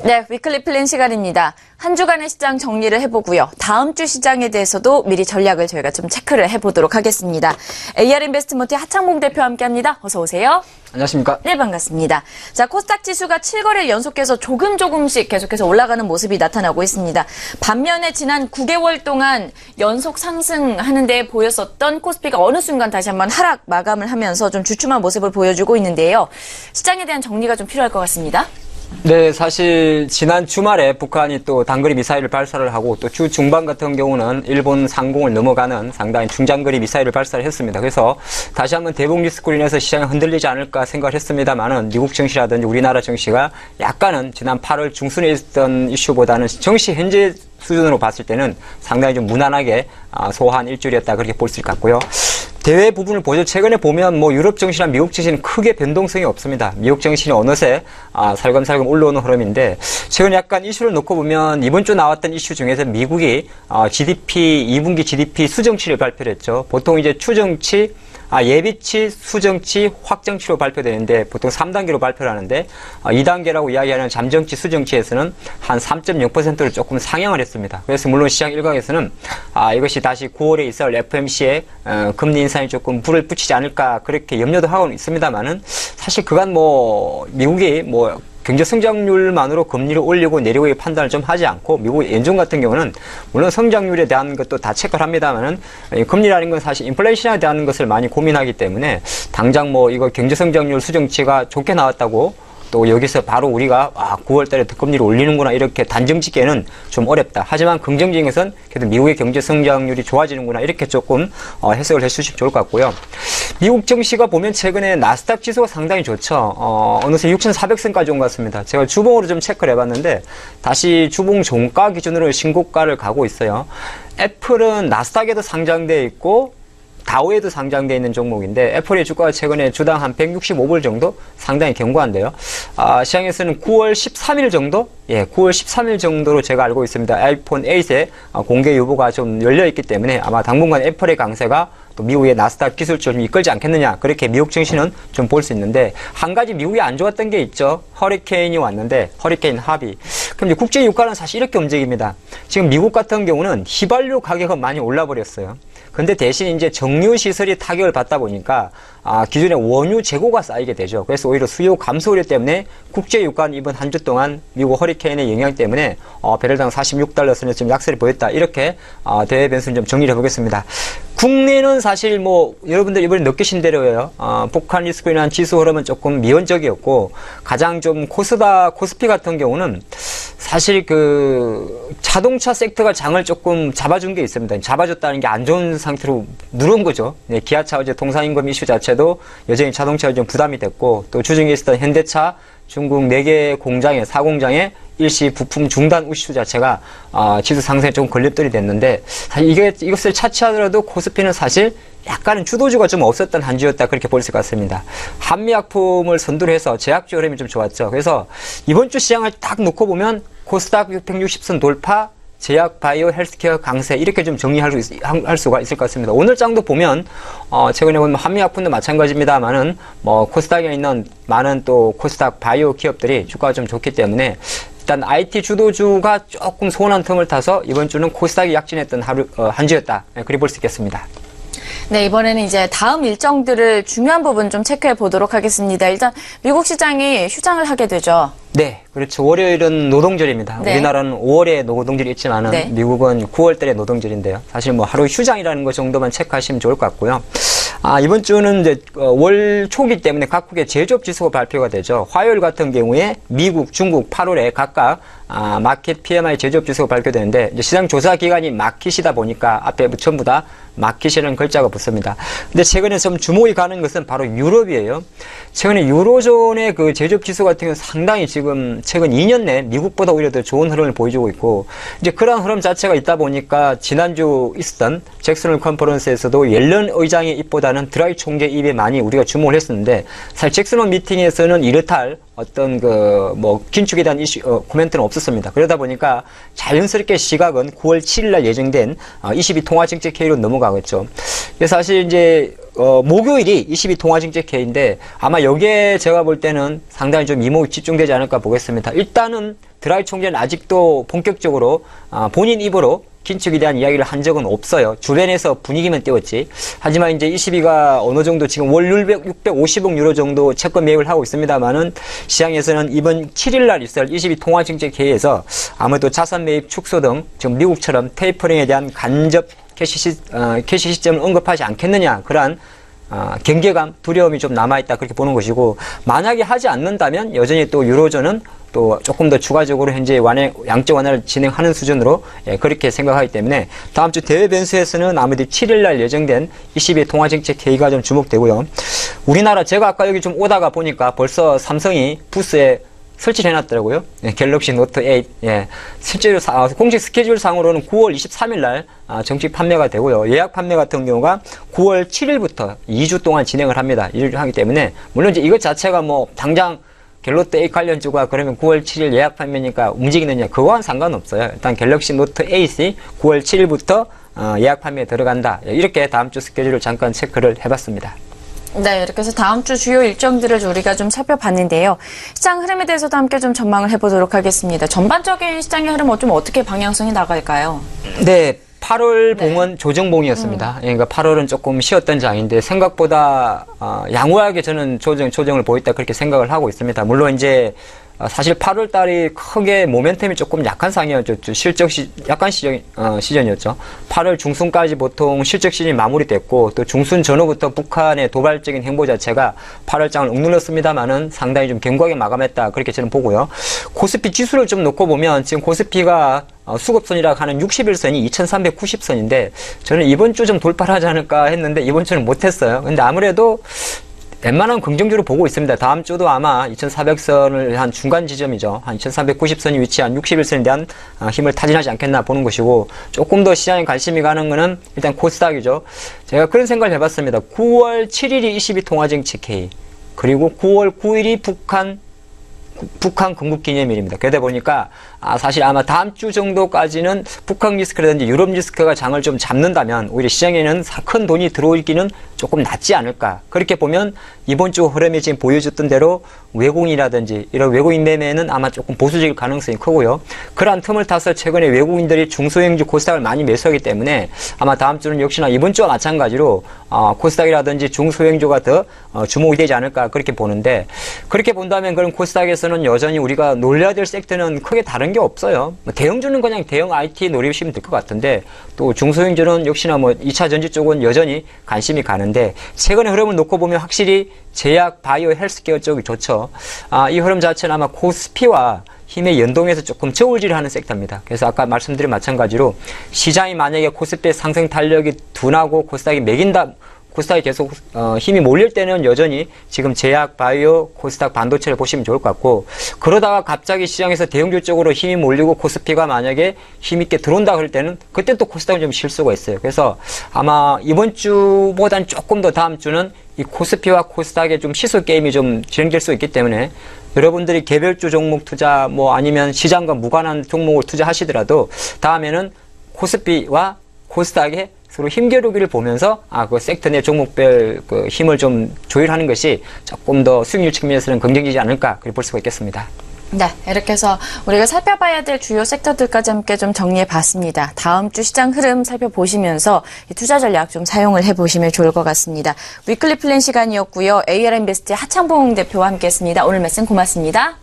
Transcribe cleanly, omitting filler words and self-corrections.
네, 위클리 플랜 시간입니다. 한 주간의 시장 정리를 해보고요. 다음 주 시장에 대해서도 미리 전략을 저희가 좀 체크를 해보도록 하겠습니다. AR인베스트먼트의 하창봉 대표와 함께합니다. 어서 오세요. 안녕하십니까? 네, 반갑습니다. 자, 코스닥 지수가 7거래일 연속해서 조금씩 계속해서 올라가는 모습이 나타나고 있습니다. 반면에 지난 9개월 동안 연속 상승하는 데 보였었던 코스피가 어느 순간 다시 한번 하락 마감을 하면서 좀 주춤한 모습을 보여주고 있는데요. 시장에 대한 정리가 좀 필요할 것 같습니다. 네, 사실 지난 주말에 북한이 또 단거리 미사일을 발사를 하고 또 주 중반 같은 경우는 일본 상공을 넘어가는 상당히 중장거리 미사일을 발사를 했습니다. 그래서 다시 한번 대북 리스크로 인해서 시장이 흔들리지 않을까 생각을 했습니다만은 미국 증시라든지 우리나라 증시가 약간은 지난 8월 중순에 있었던 이슈보다는 정시 현재 수준으로 봤을 때는 상당히 좀 무난하게 소화한 일주일이었다 그렇게 볼 수 있을 것 같고요. 대외 부분을 보죠. 최근에 보면 뭐 유럽 증시나 미국 증시는 크게 변동성이 없습니다. 미국 증시는 어느새 살금살금 올라오는 흐름인데 최근 약간 이슈를 놓고 보면 이번 주 나왔던 이슈 중에서 미국이 GDP 2분기 GDP 수정치를 발표를 했죠. 보통 이제 추정치 예비치, 수정치, 확정치로 발표되는데 보통 3단계로 발표를 하는데 2단계라고 이야기하는 잠정치, 수정치에서는 한 3.0%를 조금 상향을 했습니다. 그래서 물론 시장 일각에서는 이것이 다시 9월에 있을 FMC의 금리 인상이 조금 불을 붙이지 않을까 그렇게 염려도 하고 있습니다만은 사실 그간 미국이 경제 성장률만으로 금리를 올리고 내리고의 판단을 좀 하지 않고 미국 연준 같은 경우는 물론 성장률에 대한 것도 다 체크를 합니다만은 금리라는 건 사실 인플레이션에 대한 것을 많이 고민하기 때문에 당장 이거 경제 성장률 수정치가 좋게 나왔다고 또 여기서 바로 우리가 9월 달에 더 금리를 올리는구나 이렇게 단정 짓기에는 좀 어렵다. 하지만 긍정적인 것은 그래도 미국의 경제 성장률이 좋아지는구나 이렇게 조금 해석을 해주시면 좋을 것 같고요. 미국 증시가 보면 최근에 나스닥 지수가 상당히 좋죠. 어느새 6,400선까지 온 것 같습니다. 제가 주봉으로 좀 체크를 해봤는데 다시 주봉 종가 기준으로 신고가를 가고 있어요. 애플은 나스닥에도 상장되어 있고 다우에도 상장되어 있는 종목인데 애플의 주가가 최근에 주당 한 165불 정도 상당히 견고한데요. 시장에서는 9월 13일 정도? 9월 13일 정도로 제가 알고 있습니다. 아이폰 8의 공개 유보가 좀 열려있기 때문에 아마 당분간 애플의 강세가 또 미국의 나스닥 기술주를 좀 이끌지 않겠느냐 그렇게 미국 증시는 좀 볼 수 있는데 한 가지 미국이 안 좋았던 게 있죠. 허리케인이 왔는데 허리케인 하비. 그럼 이제 국제 유가는 사실 이렇게 움직입니다. 지금 미국 같은 경우는 휘발유 가격은 많이 올라버렸어요. 근데 대신 이제 정유 시설이 타격을 받다 보니까 기존에 원유 재고가 쌓이게 되죠. 그래서 오히려 수요 감소 우려 때문에 국제 유가는 이번 한 주 동안 미국 허리케인의 영향 때문에 배럴당 46달러 선에서 좀 약세를 보였다. 이렇게 대외 변수를 좀 정리를 해보겠습니다. 국내는 사실 여러분들 이번에 느끼신 대로예요. 북한 리스크로 인한 지수 흐름은 조금 미온적이었고 가장 좀 코스피 같은 경우는 사실 자동차 섹터가 장을 조금 잡아준 게 있습니다. 잡아줬다는 게 안 좋은 상태로 누른 거죠. 기아차 어제 통상임금 이슈 자체도 여전히 자동차에 좀 부담이 됐고 또 주중에 있었던 현대차 중국 4개 공장의 4공장의 일시 부품 중단 이슈 자체가 지수 상승에 좀 걸림돌이 됐는데 사실 이것을 차치하더라도 코스피는 사실 약간은 주도주가 좀 없었던 한 주였다 그렇게 볼 수 있을 것 같습니다. 한미약품을 선두로 해서 제약주 흐름이 좀 좋았죠. 그래서 이번 주 시장을 딱 놓고 보면 코스닥 660선 돌파, 제약, 바이오, 헬스케어 강세 이렇게 좀 정리할 수가 있을 것 같습니다. 오늘 장도 보면 최근에 보면 한미약품도 마찬가지입니다만은 코스닥에 있는 많은 또 코스닥 바이오 기업들이 주가가 좀 좋기 때문에 일단 IT 주도주가 조금 소원한 틈을 타서 이번 주는 코스닥이 약진했던 한 주였다. 그리 볼 수 있겠습니다. 네, 이번에는 이제 다음 일정들을 중요한 부분 좀 체크해 보도록 하겠습니다. 일단 미국 시장이 휴장을 하게 되죠. 네, 그렇죠. 월요일은 노동절입니다. 네. 우리나라는 5월에 노동절이 있지만은 네. 미국은 9월달에 노동절인데요. 사실 하루 휴장이라는 것 정도만 체크하시면 좋을 것 같고요. 이번 주는 이제 월 초기 때문에 각국의 제조업 지수가 발표가 되죠. 화요일 같은 경우에 미국, 중국 8월에 각각 마켓 PMI 제조업 지수가 발표되는데 이제 시장 조사 기간이 마켓이다 보니까 앞에 전부 다 마켓이라는 글자가 붙습니다. 근데 최근에 좀 주목이 가는 것은 바로 유럽이에요. 최근에 유로존의 제조업 지수 같은 경우는 상당히 지금 최근 2년 내 미국보다 오히려 더 좋은 흐름을 보여주고 있고 이제 그런 흐름 자체가 있다 보니까 지난주 있었던 잭슨 홀 컨퍼런스에서도 옐런 의장의 입보다는 드라이 총재 입에 많이 우리가 주목을 했었는데 사실 잭슨 홀 미팅에서는 이렇다 어떤 긴축에 대한 코멘트는 없었습니다. 그러다 보니까 자연스럽게 시각은 9월 7일 날 예정된 22 통화정책회의로 넘어가겠죠. 그래서 사실 이제 목요일이 22 통화정책회의인데 아마 여기에 제가 볼 때는 상당히 좀 이목이 집중되지 않을까 보겠습니다. 일단은 드라기 총재는 아직도 본격적으로 본인 입으로 긴축에 대한 이야기를 한 적은 없어요. 주변에서 분위기만 띄웠지. 하지만 이제 22가 어느 정도 지금 월 650억 유로 정도 채권 매입을 하고 있습니다만은 시장에서는 이번 7일날 있을 22 통화정책회의에서 아무래도 자산 매입 축소 등 지금 미국처럼 테이퍼링에 대한 간접 캐시 시점을 언급하지 않겠느냐. 그러한 경계감, 두려움이 좀 남아있다. 그렇게 보는 것이고, 만약에 하지 않는다면 여전히 또 유로존은 또 조금 더 추가적으로 현재 양적 완화를 진행하는 수준으로 그렇게 생각하기 때문에 다음 주 대외 변수에서는 아무래도 7일날 예정된 22 통화정책 회의가 좀 주목되고요. 우리나라 제가 아까 여기 좀 오다가 보니까 벌써 삼성이 부스에 설치를 해놨더라고요. 갤럭시 노트 8. 실제로 공식 스케줄 상으로는 9월 23일날 정식 판매가 되고요. 예약 판매 같은 경우가 9월 7일부터 2주 동안 진행을 합니다. 일을 하기 때문에 물론 이제 이것 자체가 뭐 당장 갤럭시 8 관련주가 그러면 9월 7일 예약 판매니까 움직이느냐 그거와는 상관없어요. 일단 갤럭시 노트 8이 9월 7일부터 예약 판매에 들어간다. 이렇게 다음 주 스케줄을 잠깐 체크를 해봤습니다. 네, 이렇게 해서 다음 주 주요 일정들을 우리가 좀 살펴봤는데요. 시장 흐름에 대해서도 함께 좀 전망을 해보도록 하겠습니다. 전반적인 시장의 흐름 좀 어떻게 방향성이 나갈까요? 네. 8월 봉은 조정봉이었습니다. 그러니까 8월은 조금 쉬었던 장인데 생각보다 양호하게 저는 조정을 보였다 그렇게 생각을 하고 있습니다. 물론 이제 사실 8월 달이 크게 모멘텀이 조금 약한 상이었죠. 약간 시전이었죠. 8월 중순까지 보통 실적 시즌이 마무리됐고 또 중순 전후부터 북한의 도발적인 행보 자체가 8월장을 억눌렀습니다만은 상당히 좀 견고하게 마감했다. 그렇게 저는 보고요. 코스피 지수를 좀 놓고 보면 지금 코스피가 수급선이라고 하는 60일선이 2390선인데 저는 이번 주 좀 돌파를 하지 않을까 했는데 이번 주는 못했어요. 근데 아무래도 웬만한 긍정적으로 보고 있습니다. 다음 주도 아마 2400선을 한 중간 지점이죠. 한 2390선이 위치한 61선에 대한 힘을 타진하지 않겠나 보는 것이고 조금 더 시장에 관심이 가는 거는 일단 코스닥이죠. 제가 그런 생각을 해봤습니다. 9월 7일이 22 통화정책회의 그리고 9월 9일이 북한 건국기념일입니다. 그러다 보니까 사실 아마 다음 주 정도까지는 북한 리스크라든지 유럽 리스크가 장을 좀 잡는다면 오히려 시장에는 큰 돈이 들어오기는 조금 낫지 않을까. 그렇게 보면 이번 주 흐름이 지금 보여줬던 대로 외국인이라든지 이런 외국인 매매는 아마 조금 보수적일 가능성이 크고요. 그러한 틈을 타서 최근에 외국인들이 중소형주 코스닥을 많이 매수하기 때문에 아마 다음 주는 역시나 이번 주와 마찬가지로 코스닥이라든지 중소형주가 더 주목이 되지 않을까 그렇게 보는데 그렇게 본다면 그런 코스닥에서는 여전히 우리가 놀려야 될 섹터는 크게 다른 게 없어요. 대형주는 그냥 대형 IT 노리시면 될 것 같은데 또 중소형주는 역시나 2차 전지 쪽은 여전히 관심이 가는데 최근의 흐름을 놓고 보면 확실히 제약, 바이오, 헬스케어 쪽이 좋죠. 이 흐름 자체는 아마 코스피와 힘의 연동해서 조금 저울질하는 섹터입니다. 그래서 아까 말씀드린 마찬가지로 시장이 만약에 코스피의 상승 탄력이 둔하고 코스닥이 매긴다 코스닥이 계속 힘이 몰릴 때는 여전히 지금 제약, 바이오, 코스닥, 반도체를 보시면 좋을 것 같고 그러다가 갑자기 시장에서 대형주 쪽으로 힘이 몰리고 코스피가 만약에 힘있게 들어온다 그럴 때는 그때 또 코스닥은 좀 쉴 수가 있어요. 그래서 아마 이번 주보단 조금 더 다음 주는 이 코스피와 코스닥의 좀 시소 게임이 좀 진행될 수 있기 때문에 여러분들이 개별주 종목 투자 아니면 시장과 무관한 종목을 투자하시더라도 다음에는 코스피와 코스닥의 서로 힘겨루기를 보면서 그 섹터 내 종목별 그 힘을 좀 조율하는 것이 조금 더 수익률 측면에서는 긍정적이지 않을까 그렇게 볼 수가 있겠습니다. 네, 이렇게 해서 우리가 살펴봐야 될 주요 섹터들까지 함께 좀 정리해 봤습니다. 다음 주 시장 흐름 살펴보시면서 투자 전략 좀 사용을 해보시면 좋을 것 같습니다. 위클리 플랜 시간이었고요. AR인베스트의 하창봉 대표와 함께 했습니다. 오늘 말씀 고맙습니다.